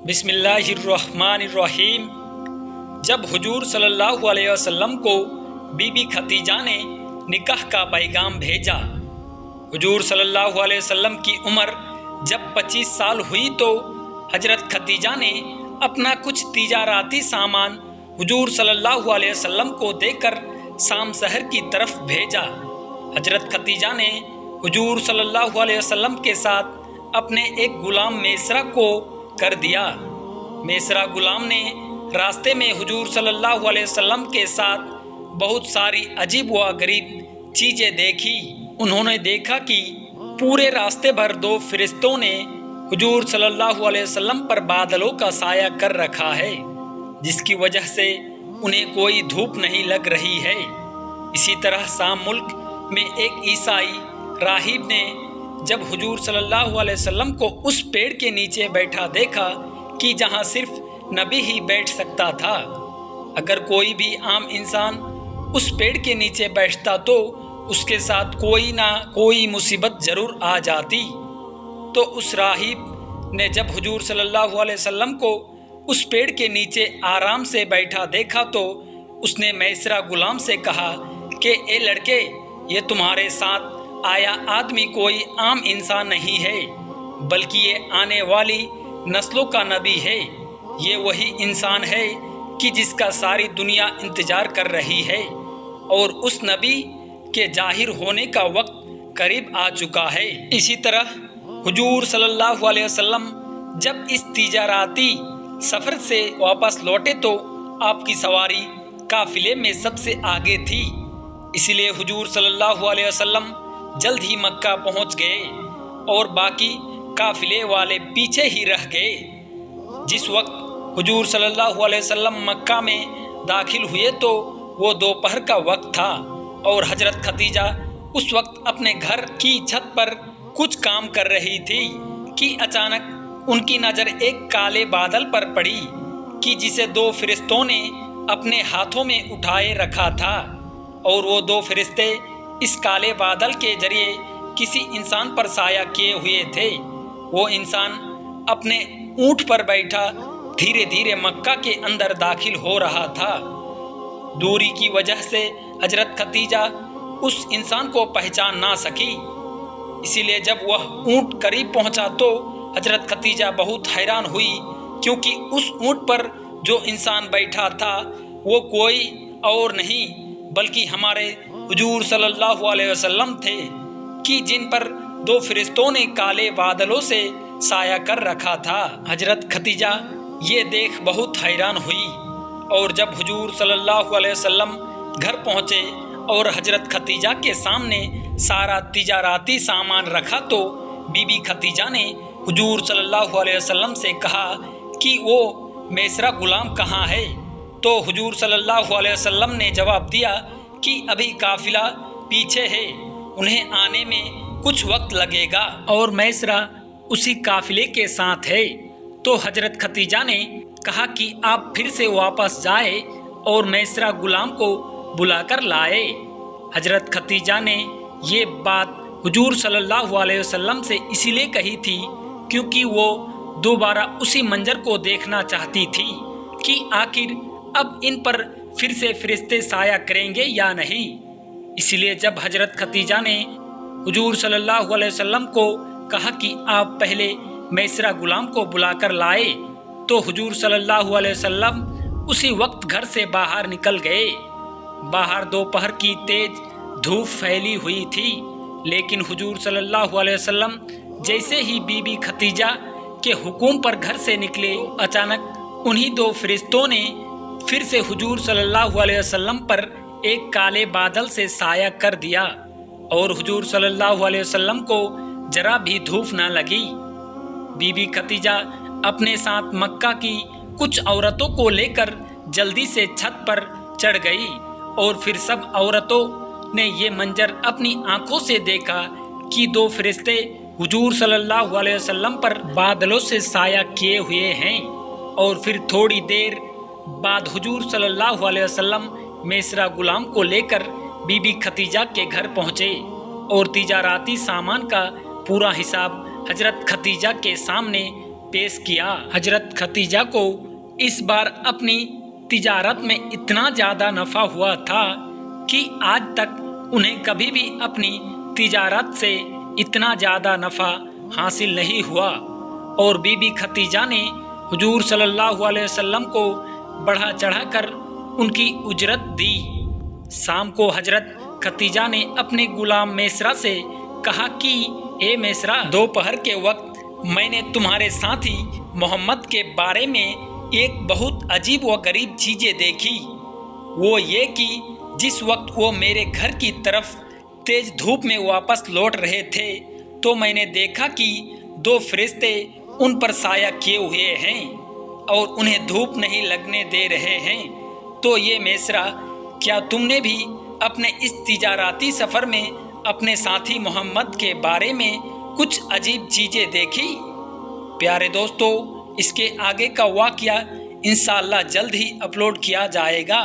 بسم اللہ الرحمن الرحیم۔ جب حضور صلی اللہ علیہ وسلم کو بی بی خدیجہ نے نکاح کا پیغام بھیجا، حضور صلی اللہ علیہ وسلم کی عمر جب 25 سال ہوئی تو حضرت خدیجہ نے اپنا کچھ تجارتی سامان حضور صلی اللہ علیہ وسلم کو دے کر شام شہر کی طرف بھیجا۔ حضرت خدیجہ نے حضور صلی اللہ علیہ وسلم کے ساتھ اپنے ایک غلام میسرہ کو کر دیا۔ میسرہ غلام نے راستے میں حضور صلی اللہ علیہ وسلم کے ساتھ بہت ساری عجیب و غریب چیزیں دیکھی۔ انہوں نے دیکھا کہ پورے راستے بھر 2 فرشتوں نے حضور صلی اللہ علیہ وسلم پر بادلوں کا سایہ کر رکھا ہے، جس کی وجہ سے انہیں کوئی دھوپ نہیں لگ رہی ہے۔ اسی طرح شام ملک میں ایک عیسائی راہب نے جب حضور صلی اللہ علیہ وسلم کو اس پیڑ کے نیچے بیٹھا دیکھا کہ جہاں صرف نبی ہی بیٹھ سکتا تھا، اگر کوئی بھی عام انسان اس پیڑ کے نیچے بیٹھتا تو اس کے ساتھ کوئی نہ کوئی مصیبت ضرور آ جاتی۔ تو اس راہب نے جب حضور صلی اللہ علیہ وسلم کو اس پیڑ کے نیچے آرام سے بیٹھا دیکھا تو اس نے میسرہ غلام سے کہا کہ اے لڑکے، یہ تمہارے ساتھ آیا آدمی کوئی عام انسان نہیں ہے، بلکہ یہ آنے والی نسلوں کا نبی ہے۔ یہ وہی انسان ہے کہ جس کا ساری دنیا انتظار کر رہی ہے، اور اس نبی کے ظاہر ہونے کا وقت قریب آ چکا ہے۔ اسی طرح حضور صلی اللہ علیہ وسلم جب اس تجارتی سفر سے واپس لوٹے تو آپ کی سواری قافلے میں سب سے آگے تھی، اس لیے حضور صلی اللہ علیہ وسلم جلد ہی مکہ پہنچ گئے اور باقی قافلے والے پیچھے ہی رہ گئے۔ جس وقت حضور صلی اللہ علیہ وسلم مکہ میں داخل ہوئے تو وہ دوپہر کا وقت تھا، اور حضرت خدیجہ اس وقت اپنے گھر کی چھت پر کچھ کام کر رہی تھی کہ اچانک ان کی نظر ایک کالے بادل پر پڑی کہ جسے 2 فرشتوں نے اپنے ہاتھوں میں اٹھائے رکھا تھا، اور وہ 2 فرشتے اس کالے بادل کے ذریعے کسی انسان پر سایہ کیے ہوئے تھے۔ وہ انسان اپنے اونٹ پر بیٹھا دھیرے دھیرے مکہ کے اندر داخل ہو رہا تھا۔ دوری کی وجہ سے حضرت خدیجہ اس انسان کو پہچان نہ سکی، اسی لیے جب وہ اونٹ قریب پہنچا تو حضرت خدیجہ بہت حیران ہوئی، کیونکہ اس اونٹ پر جو انسان بیٹھا تھا وہ کوئی اور نہیں بلکہ ہمارے حضور صلی اللہ علیہ وسلم تھے کہ جن پر 2 فرشتوں نے کالے بادلوں سے سایہ کر رکھا تھا۔ حضرت خدیجہ یہ دیکھ بہت حیران ہوئی، اور جب حضور صلی اللہ علیہ وسلم گھر پہنچے اور حضرت خدیجہ کے سامنے سارا تجارتی سامان رکھا تو بی بی خدیجہ نے حضور صلی اللہ علیہ وسلم سے کہا کہ وہ میسرہ غلام کہاں ہے؟ تو حضور صلی اللہ علیہ وسلم نے جواب دیا کہ ابھی قافلہ پیچھے ہے، انہیں آنے میں کچھ وقت لگے گا، اور میسرہ اسی قافلے کے ساتھ ہے۔ تو حضرت خدیجہ نے کہا کہ آپ پھر سے واپس جائے اور میسرہ غلام کو بلا کر لائے۔ حضرت خدیجہ نے یہ بات حضور صلی اللہ علیہ وسلم سے اسی لیے کہی تھی کیونکہ وہ دوبارہ اسی منظر کو دیکھنا چاہتی تھی کہ آخر اب ان پر پھر سے فرشتے سایہ کریں گے یا نہیں۔ اس لیے جب حضرت خدیجہ نے حضور صلی اللہ علیہ وسلم کو کہا کہ آپ پہلے میسرہ غلام کو بلا کر لائے تو حضور صلی اللہ علیہ وسلم اسی وقت گھر سے باہر نکل گئے۔ باہر دوپہر کی تیز دھوپ پھیلی ہوئی تھی، لیکن حضور صلی اللہ علیہ وسلم جیسے ہی بی بی خدیجہ کے حکم پر گھر سے نکلے، اچانک انہی 2 فرشتوں نے پھر سے حضور صلی اللہ علیہ وسلم پر ایک کالے بادل سے سایہ کر دیا، اور حضور صلی اللہ علیہ وسلم کو ذرا بھی دھوپ نہ لگی۔ بی بی خدیجہ اپنے ساتھ مکہ کی کچھ عورتوں کو لے کر جلدی سے چھت پر چڑھ گئی، اور پھر سب عورتوں نے یہ منظر اپنی آنکھوں سے دیکھا کہ 2 فرشتے حضور صلی اللہ علیہ وسلم پر بادلوں سے سایہ کیے ہوئے ہیں۔ اور پھر تھوڑی دیر بعد حضور صلی اللہ علیہ وسلم میسرہ غلام کو لے کر بی بی خدیجہ کے گھر پہنچے، اور تجارتی سامان کا پورا حساب حضرت خدیجہ کے سامنے پیش کیا۔ حضرت ختیجہ کو اس بار اپنی تجارت میں اتنا زیادہ نفع ہوا تھا کہ آج تک انہیں کبھی بھی اپنی تجارت سے اتنا زیادہ نفع حاصل نہیں ہوا، اور بی بی ختیجہ نے حضور صلی اللہ علیہ وسلم کو بڑھا چڑھا کر ان کی اجرت دی۔ شام کو حضرت ختیجہ نے اپنے غلام میسرہ سے کہا کہ اے میسرہ، دوپہر کے وقت میں نے تمہارے ساتھی محمد کے بارے میں ایک بہت عجیب و غریب چیزیں دیکھی۔ وہ یہ کہ جس وقت وہ میرے گھر کی طرف تیز دھوپ میں واپس لوٹ رہے تھے تو میں نے دیکھا کہ 2 فرشتے ان پر سایہ کیے ہوئے ہیں اور انہیں دھوپ نہیں لگنے دے رہے ہیں۔ تو یہ میسرہ، کیا تم نے بھی اپنے اس تجارتی سفر میں اپنے ساتھی محمد کے بارے میں کچھ عجیب چیزیں دیکھی؟ پیارے دوستو، اس کے آگے کا واقعہ انشاءاللہ جلد ہی اپلوڈ کیا جائے گا۔